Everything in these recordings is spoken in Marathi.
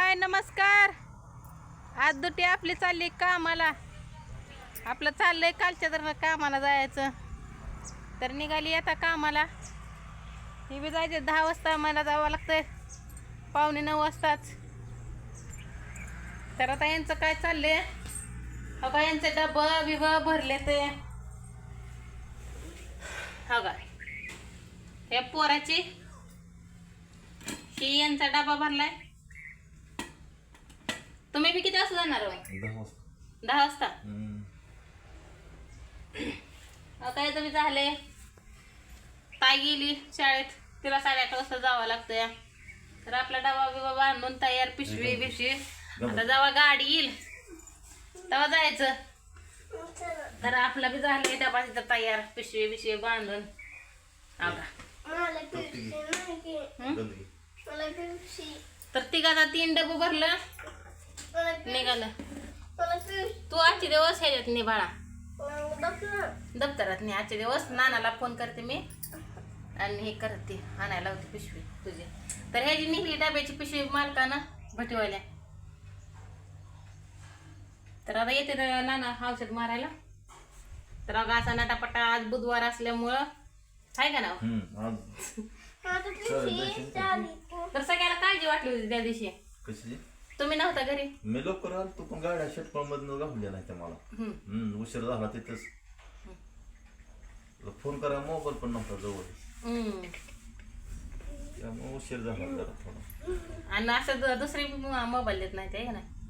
हाय नमस्कार. आज दुटी आपली चालली कामाला. आपलं चाललंय कालच्या तर कामाला जायचं. तर निघाली आता कामाला. ही बी जायचे 10 वाजता. मला जावं लागतंय 8:45 वाजताच. तर आता यांचं काय चाललंय, हो का, यांचे डब्बा बिबा भरले ते हो का. हे पोराची ही यांचा डबा भरलाय. तुम्ही बी किती वाजता जाणार हो? 10 वाजता. काय तुम्ही झाले. ताई गेली शाळेत, तिला 8:30 वाजता जावं लागतंय. तर आपला डबा बिबा बांधून तयार, पिशवी बिशवी. आता जेव्हा गाडी येईल तेव्हा जायचं. तर आपला बी झाले डबा तिथं तयार, पिशवी बिशवी बांधून. हो का. तर तिघाचा 3 डबं भरलं निघालं. तू आजचे दिवस ह्याच्यात नाही बाळा, दप्तरात नाही. आजचे दिवस नानाला फोन करते मी आणि हे करते, आणायला होती पिशवी तुझी. तर ह्याची निघली डब्याची पिशवी मालकानं भटीवाल्या. तर आता येते नाना औषध मारायला. तर अगं असा नटापटा आज बुधवार असल्यामुळं आहे का ना. तर सगळ्याला काळजी वाटली होती त्या दिवशी. कशी तुम्ही नव्हता घरी. मी लवकर आलो, तू पण गाड्या शेटपळ मधून घालल्या नाही त्या मला. उशीर झाला तिथंच. फोन करा, मोबाईल पण नव्हता जवळ, त्यामुळे उशीर झाला जरा थोडा. आणि असं दुसरी मोबाईल देत नाही ते,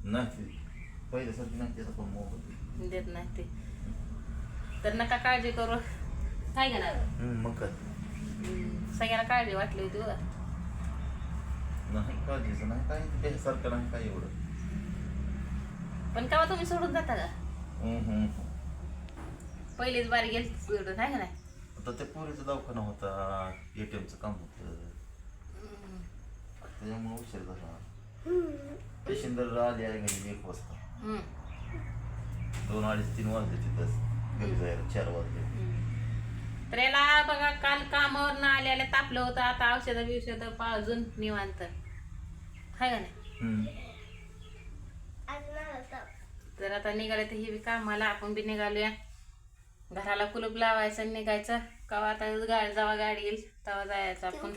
नाही पहिल्यासारखी नाही त्याचा पण मोबाईल देत नाही ते. तर नका काळजी करू, काय का ना. मग काय सगळ्याला काळजी वाटली होती बघा. नाही काळजीचं नाही काही, त्याच्यासारखं नाही काही एवढं. पण केव्हा तुम्ही सोडून जाता का. पहिलीच बारी गेली सोडून, आहे का नाही. आता त्या पोरीचा दवाखाना होता, ATMचं काम होतं, त्याच्यामुळे उशीर झाला. पेशंट आली आहे घरी 1 वाजता. 2, 2:30, 3 वाजले तिथंच घरी जायला, 4 वाजले. तर याला बघा काल कामावर ना आल्याला तापलं होतं. आता औषधं बिवषधं पाजून निवांत, हाय का नाही. तर आता निघाले तर ही बी कामाला, आपण बी निघालूया. घराला कुलूप लावायचं निघायचं. कवा आता जेव्हा गाडी येईल तेव्हा जायचं आपण.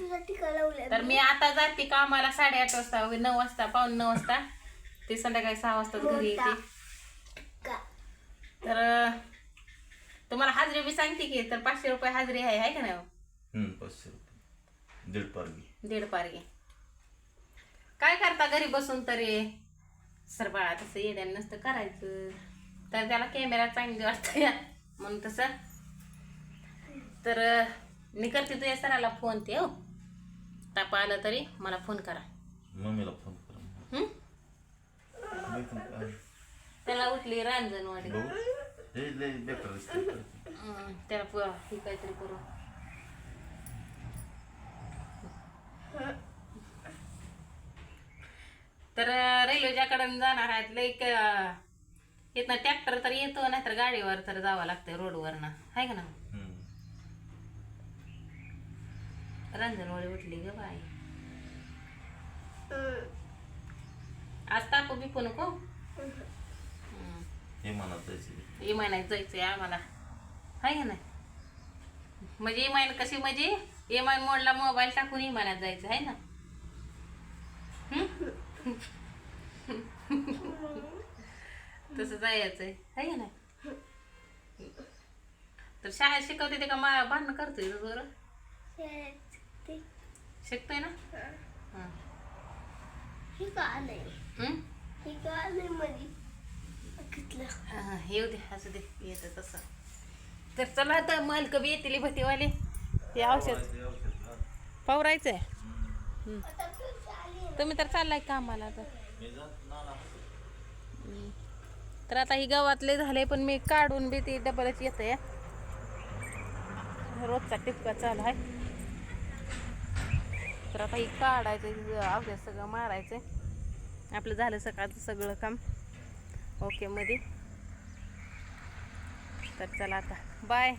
तर मी आता जाते कामाला 8:30 वाजता, 9 वाजता, 8:45 वाजता. ते संध्याकाळी 6 वाजता घरी येते. तर तुम्हाला हाजरी बी सांगते की. तर 500 रुपये हाजरी आहे का नाही. 500 रुपये 1.5 पारगी. 1.5 पारगी. काय करता घरी बसून तरी. सर बाळा तसं येड्यानं नसतं करायचं. तर त्याला कॅमेरा चांगली वाटतं या म्हणून तसं. तर मी करते तुझ्या सराला फोन. ते हो ताप आलं तरी मला फोन करा. मम्मीला फोन करा. त्याला उठली रांजणवाडी. त्याला हे काहीतरी करू. तर रेल्वेच्याकडे जाणार आहेत. लाईक इथनं ट्रॅक्टर तर येतो, नाहीतर गाडीवर तर जावं लागतंय रोडवरनं, आहे का ना. रांजणवाडी उठली ग बाई. आज तापू बिपू नको. इमानात जायचंय आम्हाला, आहे का नाही. म्हणजे इमान कशी, म्हणजे इमान मोडला मोबाईल टाकून इमानात जायचं आहे ना. तसं जायचंय, आहे का नाही. तर शाळेत शिकवते ते का भांडणं करतोय बरोबर. शिकतोय ना. येऊ दे, असं दे, येतं तसं. तर चला आता मालक बी येतील भटीवाले. ते औषध पवरायचंय. तुम्ही तर चाललाय कामाला. तर आता ही गावातले झाले, पण मी काढून बी ती डबलच येते. रोजचा टिपका चालू आहे. तर आता ही काढायचं, औषध सगळं मारायचं. आपलं झालं सकाळचं सगळं काम ओके मध्ये. तर चला आता बाय.